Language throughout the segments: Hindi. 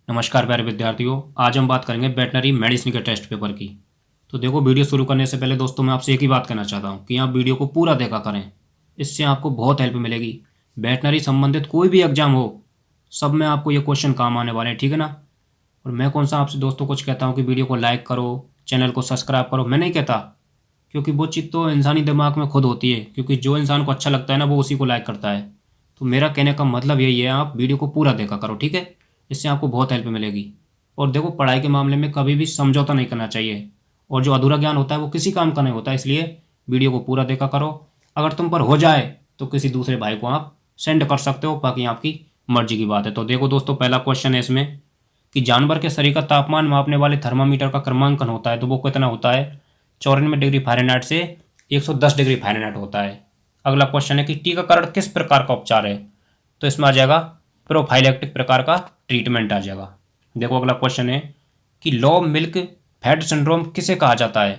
नमस्कार प्यारे विद्यार्थियों, आज हम बात करेंगे वेटनरी मेडिसिन के टेस्ट पेपर की। तो देखो, वीडियो शुरू करने से पहले दोस्तों मैं आपसे एक ही बात कहना चाहता हूँ कि आप वीडियो को पूरा देखा करें। इससे आपको बहुत हेल्प मिलेगी। वेटनरी संबंधित कोई भी एग्जाम हो, सब में आपको ये क्वेश्चन काम आने वाले हैं, ठीक है ना। और मैं कौन सा आपसे दोस्तों कुछ कहता हूँ कि वीडियो को लाइक करो, चैनल को सब्सक्राइब करो, मैं नहीं कहता। क्योंकि वो चीज़ तो इंसानी दिमाग में खुद होती है, क्योंकि जो इंसान को अच्छा लगता है ना वो उसी को लाइक करता है। तो मेरा कहने का मतलब यही है, आप वीडियो को पूरा देखा करो, ठीक है। इससे आपको बहुत हेल्प मिलेगी। और देखो, पढ़ाई के मामले में कभी भी समझौता नहीं करना चाहिए। और जो अधूरा ज्ञान होता है वो किसी काम का नहीं होता, इसलिए वीडियो को पूरा देखा करो। अगर तुम पर हो जाए तो किसी दूसरे भाई को आप सेंड कर सकते हो, बाकी आपकी मर्जी की बात है। तो देखो दोस्तों, पहला क्वेश्चन है इसमें कि जानवर के शरीर का तापमान मापने वाले थर्मामीटर का क्रमांकन होता है, तो वो कितना होता है? 94 डिग्री फ़ारेनहाइट से 110 डिग्री फ़ारेनहाइट होता है। अगला क्वेश्चन है कि टीकाकरण किस प्रकार का उपचार है? तो इसमें आ जाएगा प्रोफाइलेक्टिक प्रकार का ट्रीटमेंट आ जाएगा। देखो, अगला क्वेश्चन है कि लो मिल्क फैट सिंड्रोम किसे कहा जाता है?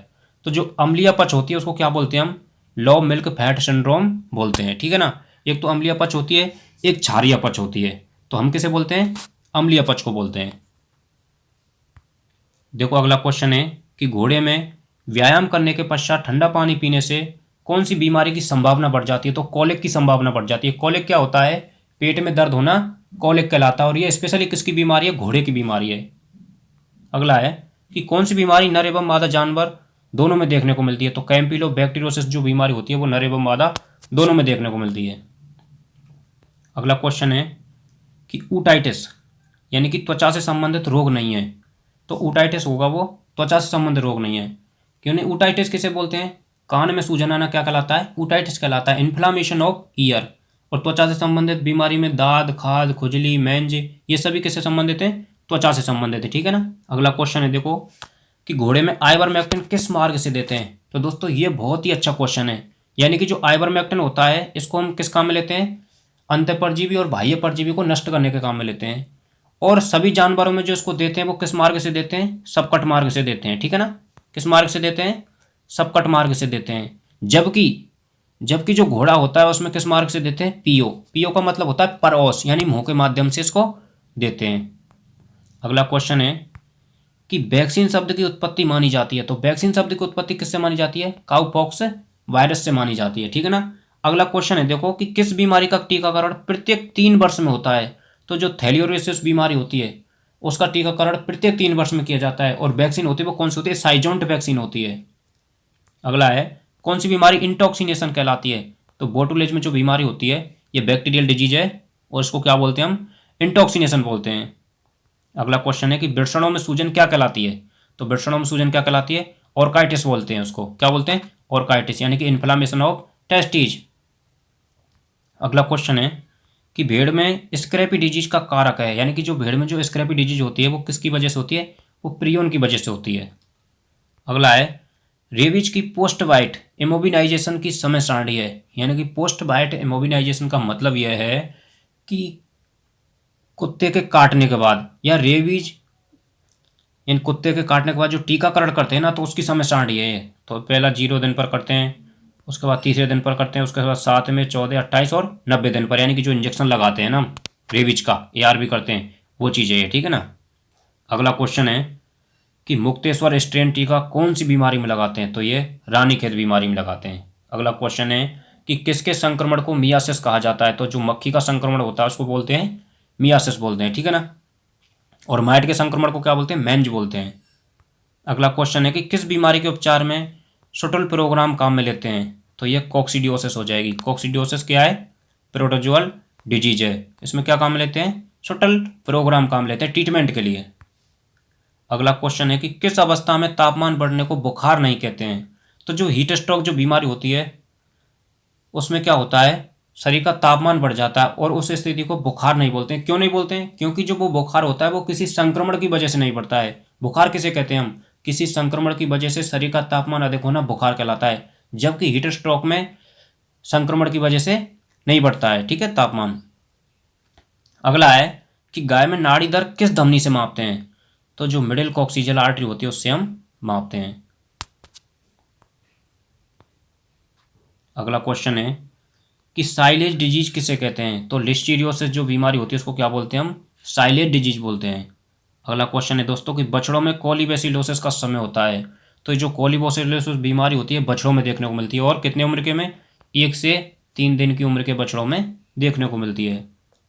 तो जो अम्लीय अपच होती है उसको क्या बोलते हैं हम? लो मिल्क फैट सिंड्रोम बोलते हैं, ठीक है ना। एक तो अम्लीय अपच होती है, एक क्षारीय अपच होती है। तो हम किसे बोलते हैं? अम्लीय अपच को बोलते हैं। देखो, अगला क्वेश्चन है कि घोड़े में व्यायाम करने के पश्चात ठंडा पानी पीने से कौन सी बीमारी की संभावना बढ़ जाती है? तो कॉलिक की संभावना बढ़ जाती है। कॉलिक क्या होता है? पेट में दर्द होना कॉलिक कहलाता है, और ये स्पेशली किसकी बीमारी है? घोड़े की बीमारी है। अगला है कि कौन सी बीमारी नर एवं मादा जानवर दोनों में देखने को मिलती है? तो कैम्पिलोबैक्टीरियोसिस जो बीमारी होती है वो नर एवं मादा दोनों में देखने को मिलती है। अगला क्वेश्चन है कि ऊटाइटिस यानी कि त्वचा से संबंधित रोग नहीं है। तो ऊटाइटिस होगा वो त्वचा से संबंधित रोग नहीं है। क्यों नहीं? ऊटाइटिस किसे बोलते हैं? कान में सूजन आना क्या कहलाता है? ऊटाइटिस कहलाता है, इन्फ्लामेशन ऑफ ईयर। और त्वचा से संबंधित बीमारी में दाद, खाज, खुजली, मैंज, ये सभी किससे संबंधित है? त्वचा से संबंधित है, ठीक है ना। अगला क्वेश्चन है देखो कि घोड़े में आइवरमेक्टिन किस मार्ग से देते हैं? तो दोस्तों ये बहुत ही अच्छा क्वेश्चन है। यानी कि जो आइवरमेक्टिन होता है इसको हम किस काम में लेते हैं? अंतःपरजीवी और बाह्य परजीवी को नष्ट करने के काम में लेते हैं। और सभी जानवरों में जो इसको देते हैं वो किस मार्ग से देते हैं? सबकट मार्ग से देते हैं, ठीक है ना। किस मार्ग से देते हैं? सबकट मार्ग से देते हैं। जबकि जबकि जो घोड़ा होता है उसमें किस मार्ग से देते हैं? पीओ। पीओ का मतलब होता है परओस, यानी मुंह के माध्यम से इसको देते हैं। अगला क्वेश्चन है कि वैक्सीन शब्द की उत्पत्ति मानी जाती है। तो वैक्सीन शब्द की उत्पत्ति किससे मानी जाती है? काउपॉक्स वायरस से मानी जाती है, ठीक है ना। अगला क्वेश्चन है देखो कि किस बीमारी का टीकाकरण प्रत्येक 3 वर्ष में होता है? तो जो थैलियोरेसिस बीमारी होती है उसका टीकाकरण प्रत्येक 3 वर्ष में किया जाता है। और वैक्सीन होती है वो कौन सी होती है? साइजोंट वैक्सीन होती है। अगला है कौन सी बीमारी इंटॉक्सिनेशन कहलाती है? तो बोटुलिज्म में जो बीमारी होती है ये बैक्टीरियल डिजीज है, और इसको क्या बोलते हैं हम? इंटॉक्सिनेशन बोलते हैं। अगला क्वेश्चन है कि वृषणों में सूजन क्या कहलाती है? तो वृषणों में सूजन क्या कहलाती है? ऑर्काइटिस बोलते हैं उसको। क्या बोलते हैं? ऑर्काइटिस, यानी कि इन्फ्लामेशन ऑफ टेस्टिज। अगला क्वेश्चन है कि भेड़ में स्क्रैपी डिजीज का कारक है, यानी कि जो भेड़ में जो स्क्रैपी डिजीज होती है वो किसकी वजह से होती है? वो प्रियोन की वजह से होती है। अगला है रेबीज की पोस्ट बाइट इमोबिनाइजेशन की समय सारणी है। यानी कि पोस्ट बाइट इमोबिनाइजेशन का मतलब यह है कि कुत्ते के काटने के बाद या रेबीज इन कुत्ते के काटने के बाद जो टीकाकरण करते हैं ना, तो उसकी समय सारणी है। तो पहला 0 दिन पर करते हैं, उसके बाद तीसरे दिन पर करते हैं, उसके बाद 7 में, 14, 28 और 90 दिन पर, यानी कि जो इंजेक्शन लगाते हैं ना रेबीज का, ARV करते हैं, वो चीज़ है ये, ठीक है ना। अगला क्वेश्चन है कि मुक्तेश्वर स्ट्रेन टीका कौन सी बीमारी में लगाते हैं? तो ये रानीखेत बीमारी में लगाते हैं। अगला क्वेश्चन है कि किसके संक्रमण को मियासिस कहा जाता है? तो जो मक्खी का संक्रमण होता है उसको बोलते हैं मियासिस बोलते हैं, ठीक है ना। और माइट के संक्रमण को क्या बोलते हैं? मेंज बोलते हैं। अगला क्वेश्चन है कि किस बीमारी के उपचार में शटल प्रोग्राम काम में लेते हैं? तो ये कोक्सीडियोसिस हो जाएगी। कोक्सीडियोसिस क्या है? प्रोटोजुअल डिजीज है। इसमें क्या काम में लेते हैं? शटल प्रोग्राम काम लेते हैं ट्रीटमेंट के लिए। अगला क्वेश्चन है कि किस अवस्था में तापमान बढ़ने को बुखार नहीं कहते हैं? तो जो हीट स्ट्रोक जो बीमारी होती है उसमें क्या होता है? शरीर का तापमान बढ़ जाता है, और उस स्थिति को बुखार नहीं बोलते हैं। क्यों नहीं बोलते हैं? क्योंकि जो वो बुखार होता है वो किसी संक्रमण की वजह से नहीं बढ़ता है। बुखार किसे कहते हैं हम? किसी संक्रमण की वजह से शरीर का तापमान अधिक होना बुखार कहलाता है। जबकि हीट स्ट्रोक में संक्रमण की वजह से नहीं बढ़ता है, ठीक है, तापमान। अगला है कि गाय में नाड़ी दर किस धमनी से मापते हैं? तो जो मिडिल कॉक्सिजियल आर्टरी होती है उससे हम मापते हैं। अगला क्वेश्चन है कि साइलेज डिजीज किसे कहते हैं? तो लिस्टीरियोसिस जो बीमारी होती है उसको क्या बोलते हैं हम? साइलेज डिजीज बोलते हैं। अगला क्वेश्चन है दोस्तों कि बछड़ों में कोलीबैसिलोसिस का समय होता है। तो ये जो कोलीबैसिलोसिस बीमारी होती है बछड़ों में देखने को मिलती है, और कितने उम्र के में, 1 से 3 दिन की उम्र के बछड़ों में देखने को मिलती है।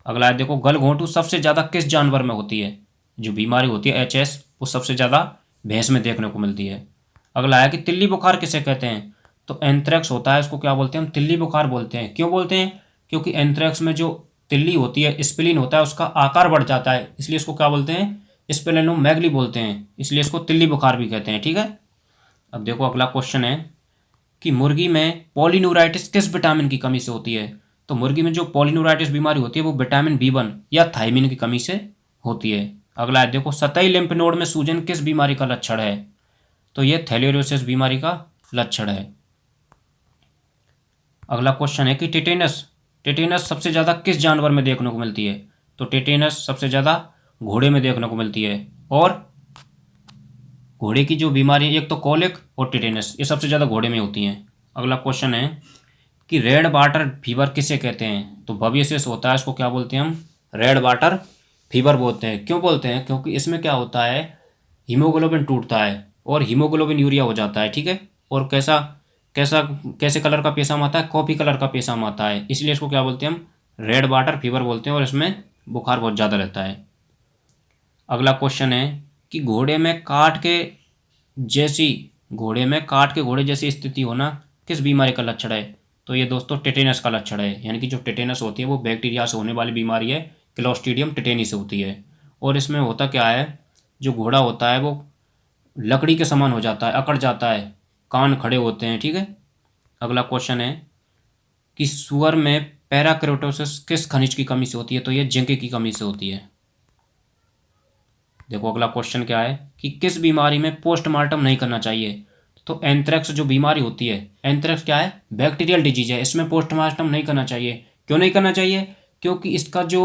अगला है देखो, गलघोंटू सबसे ज़्यादा किस जानवर में होती है। जो बीमारी होती है HS, वो सबसे ज़्यादा भैंस में देखने को मिलती है। अगला है कि तिल्ली बुखार किसे कहते हैं। तो एंथ्रेक्स होता है, उसको क्या बोलते हैं हम, तिल्ली बुखार बोलते हैं। क्यों बोलते हैं, क्योंकि एंथ्रेक्स में जो तिल्ली होती है, स्प्लीन होता है, उसका आकार बढ़ जाता है, इसलिए इसको क्या बोलते हैं, स्प्लेनोमेगली बोलते हैं, इसलिए इसको तिल्ली बुखार भी कहते हैं। ठीक है। अब देखो अगला क्वेश्चन है कि मुर्गी में पॉलीन्यूराइटिस किस विटामिन की कमी से होती है। तो मुर्गी में जो पॉलीन्यूराइटिस बीमारी होती है वो विटामिन B1 या थायमिन की कमी से होती है। अगला है देखो, सतही लिम्फ नोड में सूजन किस बीमारी का लक्षण है। तो ये थैलेरियोसिस बीमारी का लक्षण है। अगला क्वेश्चन है कि टेटेनस टेटेनस सबसे ज़्यादा किस जानवर में देखने को मिलती है। तो टेटेनस सबसे ज़्यादा घोड़े में देखने को मिलती है, और घोड़े की जो बीमारी है, एक तो कॉलिक और टेटेनस, ये सबसे ज़्यादा घोड़े में होती हैं। अगला क्वेश्चन है कि रेड वाटर फीवर किसे कहते हैं। तो भविष्य से होता है, इसको क्या बोलते हैं हम, रेड वाटर फीवर बोलते हैं। क्यों बोलते हैं, क्योंकि इसमें क्या होता है, हीमोग्लोबिन टूटता है और हीमोग्लोबिन यूरिया हो जाता है। ठीक है। और कैसा कैसा कैसे कलर का पेशाब आता है, कॉफी कलर का पेशाब आता है, इसलिए इसको क्या बोलते हैं हम, रेड वाटर फीवर बोलते हैं, और इसमें बुखार बहुत ज़्यादा रहता है। अगला क्वेश्चन है कि घोड़े में काट के घोड़े जैसी स्थिति होना किस बीमारी का लक्षण है। तो ये दोस्तों टेटेनस का लक्षण है। यानी कि जो टेटेनस होती है वो बैक्टीरिया से होने वाली बीमारी है, क्लोस्ट्रीडियम टेटेनी से होती है। और इसमें होता क्या है, जो घोड़ा होता है वो लकड़ी के समान हो जाता है, अकड़ जाता है, कान खड़े होते हैं। ठीक है। अगला क्वेश्चन है कि सुअर में पैराकेरोटोसिस किस खनिज की कमी से होती है। तो ये जिंक की कमी से होती है। देखो अगला क्वेश्चन क्या है कि किस बीमारी में पोस्टमार्टम नहीं करना चाहिए। तो एंथ्रेक्स जो बीमारी होती है, एंथ्रेक्स क्या है, बैक्टीरियल डिजीज है, इसमें पोस्टमार्टम नहीं करना चाहिए। क्यों नहीं करना चाहिए, क्योंकि इसका जो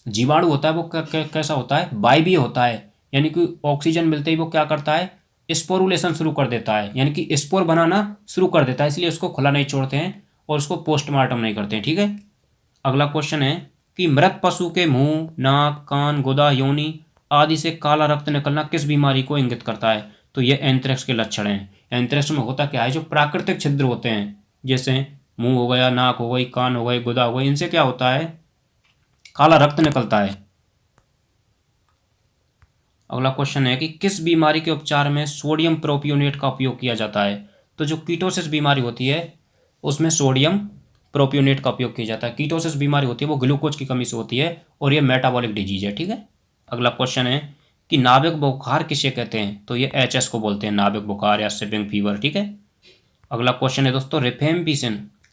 जीवाणु होता है वो कैसा होता है, वायवीय होता है। यानी कि ऑक्सीजन मिलते ही वो क्या करता है, स्पोरुलेशन शुरू कर देता है, यानी कि स्पोर बनाना शुरू कर देता है, इसलिए उसको खुला नहीं छोड़ते हैं और उसको पोस्टमार्टम नहीं करते हैं। ठीक है। अगला क्वेश्चन है कि मृत पशु के मुंह, नाक, कान, गुदा, योनि आदि से काला रक्त निकलना किस बीमारी को इंगित करता है। तो ये एंथ्रेक्स के लक्षण हैं। एंथ्रेक्स में होता क्या है, जो प्राकृतिक छिद्र होते हैं, जैसे मुंह हो गया, नाक हो गई, कान हो गई, गुदा हो गई, इनसे क्या होता है, काला रक्त निकलता है। अगला क्वेश्चन है कि किस बीमारी के उपचार में सोडियम प्रोपियोनेट का उपयोग किया जाता है। तो जो कीटोसिस बीमारी होती है उसमें सोडियम प्रोपियोनेट का उपयोग किया जाता है। कीटोसिस बीमारी होती है वो ग्लूकोज की कमी से होती है, और ये मेटाबॉलिक डिजीज है। ठीक है। अगला क्वेश्चन है कि नाभिक बुखार किसे कहते हैं। तो ये HS को बोलते हैं, नाभिक बुखार या शिपिंग फीवर। ठीक है। अगला क्वेश्चन है दोस्तों,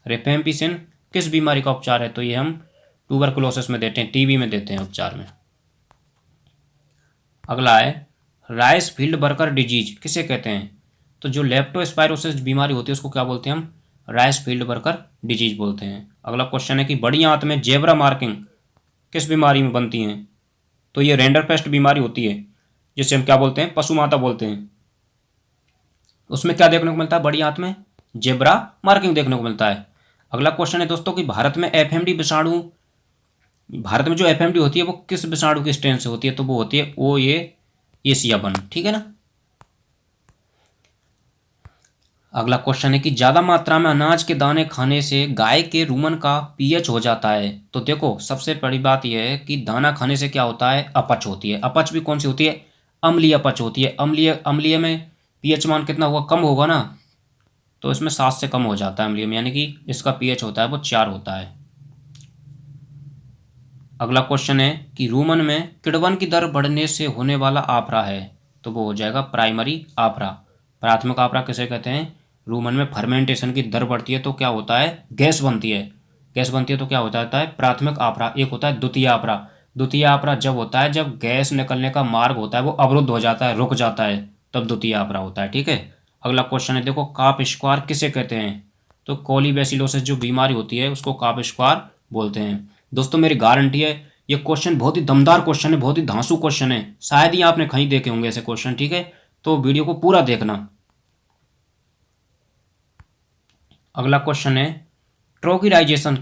रिफेम्पिसिन किस बीमारी का उपचार है। तो ये हम ट्यूबरकुलोसिस में देते हैं, TB में देते हैं उपचार में। अगला है राइस फील्ड बर्गर डिजीज किसे कहते हैं। तो जो लेप्टोस्पायरोसिस बीमारी होती है उसको क्या बोलते हैं हम, राइस फील्ड बर्गर डिजीज बोलते हैं। अगला क्वेश्चन है कि बड़ी आंत में जेब्रा मार्किंग किस बीमारी में बनती हैं। तो ये रेंडरपेस्ट बीमारी होती है, जिसे हम क्या बोलते हैं, पशु माता बोलते हैं। उसमें क्या देखने को मिलता है, बड़ी आंत में जेब्रा मार्किंग देखने को मिलता है। अगला क्वेश्चन है दोस्तों कि भारत में जो FMD होती है वो किस विषाणु के स्ट्रेन से होती है। तो वो होती है एशिया1। ठीक है ना। अगला क्वेश्चन है कि ज़्यादा मात्रा में अनाज के दाने खाने से गाय के रूमन का pH हो जाता है। तो देखो सबसे बड़ी बात यह है कि दाना खाने से क्या होता है, अपच होती है। अपच भी कौन सी होती है, अम्लीय अपच होती है। अम्लीय में pH मान कितना होगा, कम होगा ना, तो इसमें 7 से कम हो जाता है अम्लीय में, यानी कि इसका pH होता है वो 4 होता है। अगला क्वेश्चन है कि रूमन में किण्वन की दर बढ़ने से होने वाला आफरा है। तो वो हो जाएगा प्राइमरी आफरा। प्राथमिक आफरा किसे कहते हैं, रूमन में फर्मेंटेशन की दर बढ़ती है तो क्या होता है, गैस बनती है। गैस बनती है तो क्या हो जाता है, प्राथमिक आफरा। एक होता है द्वितीय आफरा। द्वितीय आफरा जब होता है जब गैस निकलने का मार्ग होता है वो अवरुद्ध हो जाता है, रुक जाता है, तब द्वितीय आफरा होता है। ठीक है। अगला क्वेश्चन है देखो, काप स्क्वायर किसे कहते हैं। तो कोलीबैसिलोसिस जो बीमारी होती है उसको काप स्क्वायर बोलते हैं। दोस्तों मेरी गारंटी है ये क्वेश्चन बहुत ही दमदार क्वेश्चन है, बहुत ही धांसू क्वेश्चन है, शायद ही आपने कहीं देखे होंगे ऐसे क्वेश्चन। ठीक है। तो वीडियो को पूरा देखना। अगला क्वेश्चन है ट्रोकिराइजेशन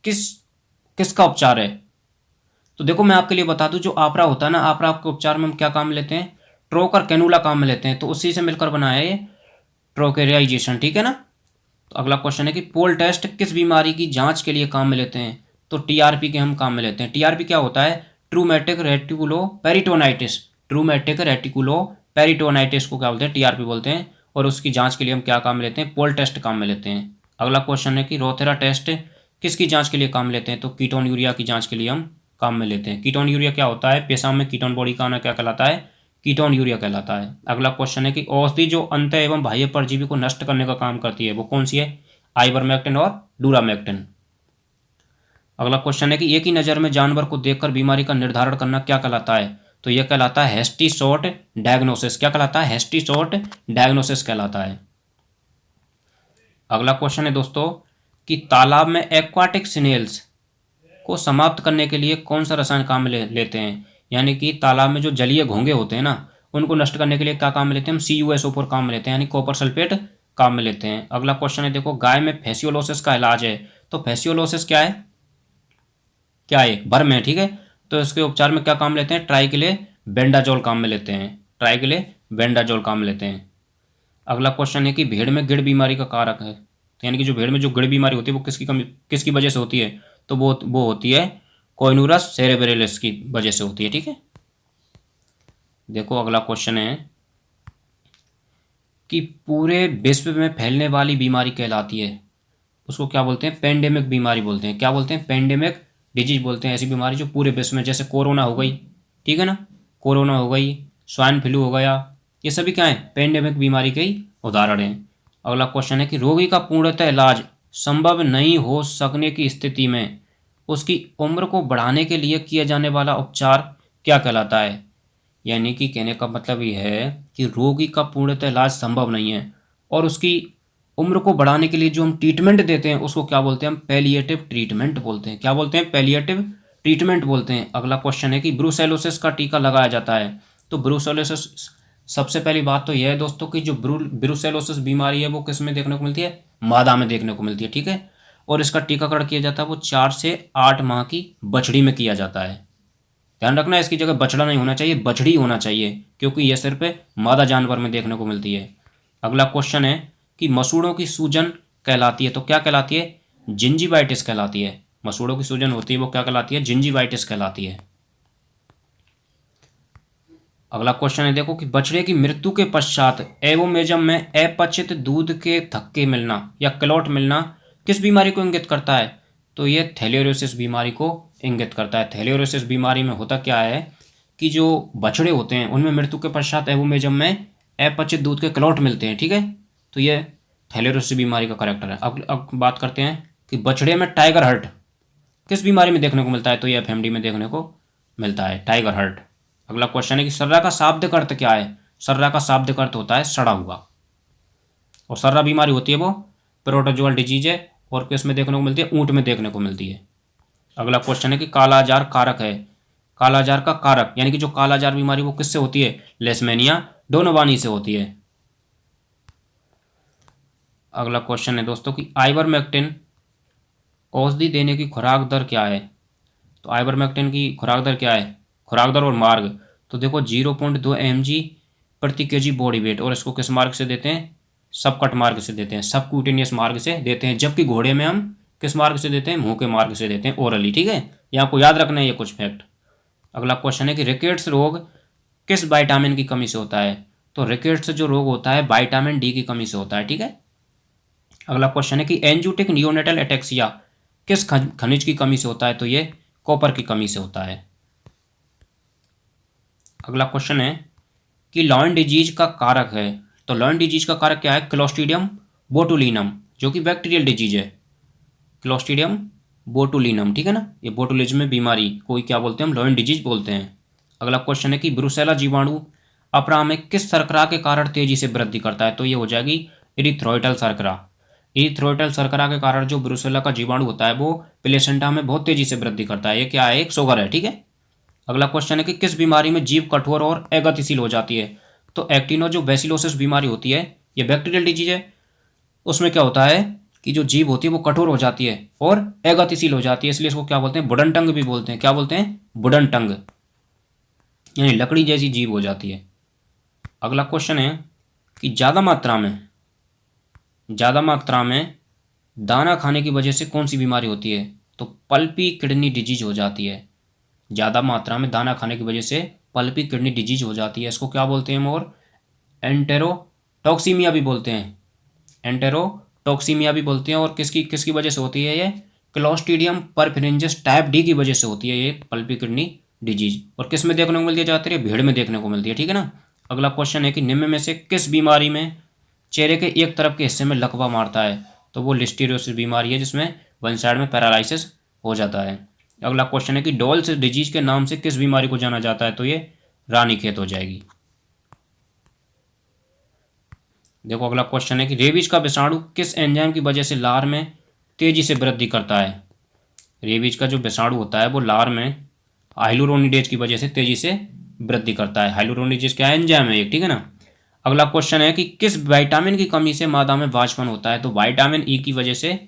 किसका उपचार है। तो देखो मैं आपके लिए बता दूं, जो आपरा होता है ना, आपरा के उपचार में हम क्या काम में लेते हैं, ट्रोक और कैनुला काम में लेते हैं, तो उसी से मिलकर बनाया है ये ट्रोकेरियाइजेशन, ठीक है ना। तो अगला क्वेश्चन है कि पोल टेस्ट किस बीमारी की जांच के लिए काम में लेते हैं, तो टीआरपी के हम काम में लेते हैं। टीआरपी क्या होता है, ट्रूमेटिक रेटिकुलो पेरिटोनाइटिस, ट्रूमेटिक रेटिकुलो पेरिटोनाइटिस को क्या बोलते हैं, टीआरपी बोलते हैं। और उसकी जांच के लिए हम क्या काम में लेते हैं, पोल टेस्ट काम में लेते हैं। अगला क्वेश्चन है कि रोथेरा टेस्ट किसकी जांच के लिए काम में लेते हैं, तो कीटोन यूरिया की जांच के लिए हम काम में लेते हैं। कीटोन यूरिया क्या होता है, पेशाब में कीटोन बॉडी का आना क्या कहलाता है, कीटोन यूरिया कहलाता है। अगला क्वेश्चन है कि औषधि जो अंत एवं बाह्य परजीवी को नष्ट करने का काम करती है वो कौन सी है, आइवरमेक्टिन और डूरामेक्टिन। अगला क्वेश्चन है कि एक ही नज़र में जानवर को देखकर बीमारी का निर्धारण करना क्या कहलाता है, तो यह कहलाता है हेस्टी शॉट डायग्नोसिस। क्या कहलाता है, हेस्टी शॉट डायग्नोसिस कहलाता है। अगला क्वेश्चन है दोस्तों कि तालाब में एक्वाटिक स्नेल्स को समाप्त करने के लिए कौन सा रसायन काम में लेते हैं, यानी कि तालाब में जो जलीय घोंगे होते हैं ना, उनको नष्ट करने के लिए क्या काम में लेते हैं, हम CuSO4 काम में लेते हैं, यानी कॉपर सल्फेट काम में लेते हैं। अगला क्वेश्चन है देखो, गाय में फेसियोलोसिस का इलाज है, तो फेसियोलोसिस क्या है, क्या है, भर्म है, ठीक है। तो इसके उपचार में क्या काम लेते हैं, ट्राइक्ले बेंडाजोल काम में लेते हैं, ट्राइक्ले बेंडाजोल काम में लेते हैं। अगला क्वेश्चन है कि भेड़ में गिड़ बीमारी का कारक है, तो यानी कि जो भेड़ में जो गिड़ बीमारी होती है वो किसकी वजह से होती है, तो वो होती है कोइनुरस सेरेब्रेलिस की वजह से होती है, ठीक है। देखो अगला क्वेश्चन है कि पूरे विश्व में फैलने वाली बीमारी कहलाती है, उसको क्या बोलते हैं, पेंडेमिक बीमारी बोलते हैं। क्या बोलते हैं, पेंडेमिक डिजीज बोलते हैं ऐसी बीमारी जो पूरे विश्व में, जैसे कोरोना हो गई, ठीक है ना, कोरोना हो गई, स्वाइन फ्लू हो गया, ये सभी क्या है, पेंडेमिक बीमारी के ही उदाहरण हैं। अगला क्वेश्चन है कि रोगी का पूर्णतः इलाज संभव नहीं हो सकने की स्थिति में उसकी उम्र को बढ़ाने के लिए किया जाने वाला उपचार क्या कहलाता है, यानी कि कहने का मतलब ये है कि रोगी का पूर्णतः इलाज संभव नहीं है और उसकी उम्र को बढ़ाने के लिए जो हम ट्रीटमेंट देते हैं उसको क्या बोलते हैं, हम पैलिएटिव ट्रीटमेंट बोलते हैं। क्या बोलते हैं, पैलिएटिव ट्रीटमेंट बोलते हैं। अगला क्वेश्चन है कि ब्रूसेलोसिस का टीका लगाया जाता है, तो ब्रूसेलोसिस, सबसे पहली बात तो यह है दोस्तों कि जो ब्रूसेलोसिस बीमारी है वो किस में देखने को मिलती है, मादा में देखने को मिलती है, ठीक है। और इसका टीकाकरण किया जाता है वो 4 से 8 माह की बछड़ी में किया जाता है। ध्यान रखना इसकी जगह बछड़ा नहीं होना चाहिए, बछड़ी होना चाहिए, क्योंकि यह सिर्फ मादा जानवर में देखने को मिलती है। अगला क्वेश्चन है कि मसूड़ों की सूजन कहलाती है, तो क्या कहलाती है, जिंजीवाइटिस कहलाती है। मसूड़ों की सूजन होती है वो क्या कहलाती है, जिंजीवाइटिस कहलाती है। अगला क्वेश्चन है देखो कि बछड़े की मृत्यु के पश्चात एवोमेजम में अपचित दूध के थक्के मिलना या क्लॉट मिलना किस बीमारी को इंगित करता है, तो ये थैलेरोसिस बीमारी को इंगित करता है। थैलेरोसिस बीमारी में होता क्या है कि जो बछड़े होते हैं उनमें मृत्यु के पश्चात एवोमेजम में अपचित दूध के क्लॉट मिलते हैं, ठीक है। तो ये थैलेरोसिस बीमारी का करेक्टर है। अब बात करते हैं कि बछड़े में टाइगर हर्ट किस बीमारी में देखने को मिलता है, तो ये एफएमडी में देखने को मिलता है, टाइगर हर्ट। अगला क्वेश्चन है कि सर्रा का शाब्दिक अर्थ क्या है, सर्रा का शाब्दिक अर्थ होता है सड़ा हुआ, और सर्रा बीमारी होती है वो प्रोटोजोअल डिजीज है और किस में देखने को मिलती है, ऊंट में देखने को मिलती है। अगला क्वेश्चन है कि कालाजार कारक है, कालाजार का कारक यानी कि जो कालाजार बीमारी वो किससे होती है, लेशमेनिया डोनोवानी से होती है। अगला क्वेश्चन है दोस्तों कि आइवरमेक्टिन औषधि देने की खुराक दर क्या है, तो आइवरमेक्टिन की खुराक दर क्या है, खुराक दर और मार्ग, तो देखो 0.2 mg प्रति केजी बॉडी वेट, और इसको किस मार्ग से देते हैं, सबकट मार्ग से देते हैं, सबक्यूटेनियस मार्ग से देते हैं, जबकि घोड़े में हम किस मार्ग से देते हैं, मुंह के मार्ग से देते हैं, ओरली, ठीक है। ये आपको याद रखना है ये कुछ फैक्ट। अगला क्वेश्चन है कि रिकेट्स रोग किस विटामिन की कमी से होता है, तो रिकेट्स जो रोग होता है विटामिन डी की कमी से होता है, ठीक है। अगला क्वेश्चन है कि एंजियोटिक नियोनेटल एटेक्सिया किस खनिज की कमी से होता है, तो ये कॉपर की कमी से होता है। अगला क्वेश्चन है कि लॉयन डिजीज का कारक है, तो लॉयन डिजीज का कारक क्या है, क्लोस्ट्रीडियम बोटुलिनम, जो कि बैक्टीरियल डिजीज है, क्लोस्ट्रीडियम बोटुलिनम, ठीक है ना। ये बोटुलिज्म बीमारी कोई क्या बोलते हैं, हम लॉयन डिजीज बोलते हैं। अगला क्वेश्चन है कि ब्रुसेला जीवाणु अपरा में किस शर्करा के कारण तेजी से वृद्धि करता है, तो ये हो जाएगी इरिथ्रोइटल शर्करा। इरिथ्रोइटल शर्करा के कारण जो ब्रुसेला का जीवाणु होता है वो प्लेसेंटा में बहुत तेजी से वृद्धि करता है, ये क्या है, एक शुगर है, ठीक है। अगला क्वेश्चन है कि किस बीमारी में जीभ कठोर और अगतिशील हो जाती है, तो एक्टिनो जो बेसिलोसिस बीमारी होती है ये बैक्टीरियल डिजीज है, उसमें क्या होता है, कि जो जीभ होती है वो कठोर हो जाती है और अगतिशील हो जाती है, इसलिए इसको क्या बोलते हैं, वुडन टंग भी बोलते हैं। क्या बोलते हैं, वुडन टंग, यानी लकड़ी जैसी जीभ हो जाती है। अगला क्वेश्चन है कि ज़्यादा मात्रा में दाना खाने की वजह से कौन सी बीमारी होती है? तो पल्पी किडनी डिजीज हो जाती है। ज़्यादा मात्रा में दाना खाने की वजह से पल्पी किडनी डिजीज हो जाती है। इसको क्या बोलते हैं मोर? एंटेरोटॉक्सीमिया भी बोलते हैं। एंटेरोटॉक्सीमिया भी बोलते हैं। और किसकी किसकी वजह से होती है ये? क्लोस्ट्रीडियम परफिरेंजिस टाइप डी की वजह से होती है ये पल्पी किडनी डिजीज। और किस में देखने को मिलती है ज़्यादातर? भेड़ में देखने को मिलती है, ठीक है ना। अगला क्वेश्चन है कि निम्न में से किस बीमारी में चेहरे के एक तरफ के हिस्से में लकवा मारता है? तो वो लिस्टीरियोसिस बीमारी है, जिसमें वन साइड में पैरालिसिस हो जाता है। अगला क्वेश्चन है कि डॉल्स डिजीज के नाम से किस बीमारी को जाना जाता है? तो ये रानीखेत हो जाएगी। देखो अगला क्वेश्चन है कि रेबीज का विषाणु किस एंजाइम की वजह से लार में तेजी से वृद्धि करता है? रेबीज का जो विषाणु होता है वो लार में हाइलुरोनिडेज की वजह से तेजी से वृद्धि करता है। हाइलुरोनिडेज क्या एंजाइम है एक, ठीक है ना। अगला क्वेश्चन है कि किस विटामिन की कमी से मादा में बांझपन होता है? तो विटामिन ई की वजह से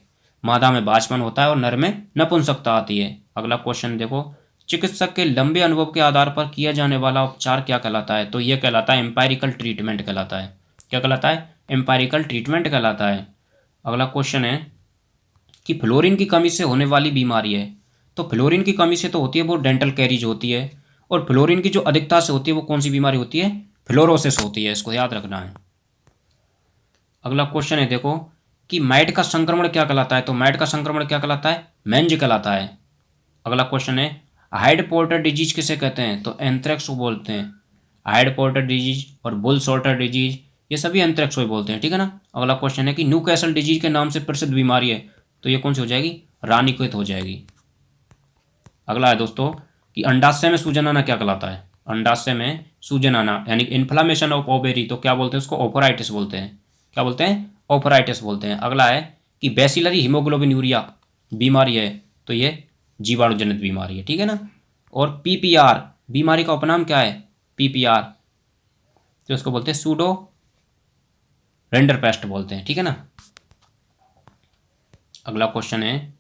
मादा में बांझपन होता है और नर में नपुंसकता आती है। अगला क्वेश्चन देखो, चिकित्सक के लंबे अनुभव के आधार पर किया जाने वाला उपचार क्या कहलाता है? तो यह कहलाता है एम्पायरिकल ट्रीटमेंट कहलाता है। क्या कहलाता है? एम्पायरिकल ट्रीटमेंट कहलाता है। अगला क्वेश्चन है कि फ्लोरीन की कमी से होने वाली बीमारी है। तो फ्लोरीन की कमी से तो होती है वो डेंटल कैरीज होती है, और फ्लोरीन की जो अधिकता से होती है वो कौन सी बीमारी होती है? फ्लोरोसिस होती है, इसको याद रखना है। अगला क्वेश्चन है देखो कि मैट का संक्रमण क्या कहलाता है? तो मैट का संक्रमण क्या कहलाता है? मेंज कहलाता है। अगला क्वेश्चन है हाइड पोर्टर डिजीज किसे कहते हैं? तो एंथ्रेक्स को बोलते हैं। हाइड पोर्टर डिजीज और बुल सॉल्टर डिजीज ये सभी एंथ्रेक्स को बोलते हैं, ठीक है ना। अगला क्वेश्चन है कि न्यूकैसल डिजीज के नाम से प्रसिद्ध बीमारी है। तो ये कौन सी हो जाएगी? रानीखेत हो जाएगी। अगला है दोस्तों कि अंडाशय में सूजन आना क्या कहलाता है? अंडाशय में सूजन आना यानी इन्फ्लामेशन ऑफ ओवेरी, तो क्या बोलते हैं उसको? ओफराइटिस बोलते हैं। क्या बोलते हैं? ओफराइटिस बोलते हैं। अगला है कि बेसिलरी हीमोग्लोबिनूरिया बीमारी है, तो ये जीवाणु जनित बीमारी है, ठीक है ना। और पीपीआर बीमारी का उपनाम क्या है? पीपीआर, तो उसको बोलते हैं सूडो रेंडरपेस्ट बोलते हैं, ठीक है ना। अगला क्वेश्चन है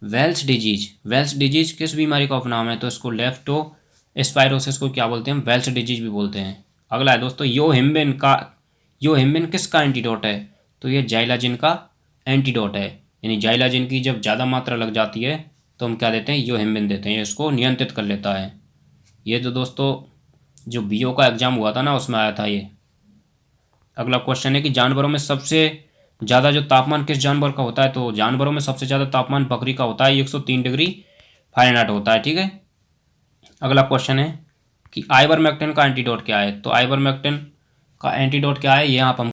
वेल्स डिजीज। वेल्स डिजीज किस बीमारी का उपनाम है? तो इसको लेफ्टो स्पाइरोसिस को क्या बोलते हैं? वेल्स डिजीज भी बोलते हैं। अगला है दोस्तों योहिम्बिन किसका एंटीडोट है? तो ये जाइलाजिन का एंटीडोट है। यानी जाइलाजिन की जब ज़्यादा मात्रा लग जाती है तो हम क्या देते हैं? योहिम्बिन देते हैं, इसको नियंत्रित कर लेता है। ये तो दोस्तों जो बीओ का एग्जाम हुआ था ना उसमें आया था ये। अगला क्वेश्चन है कि जानवरों में सबसे ज़्यादा जो तापमान किस जानवर का होता है? तो जानवरों में सबसे ज़्यादा तापमान बकरी का होता है, 103 डिग्री फ़ारेनहाइट होता है, ठीक है। अगला क्वेश्चन है कि आइवरमेक्टिन का एंटीडोट क्या है? तो आइवरमेक्टिन का एंटीडोट क्या है ये आप हम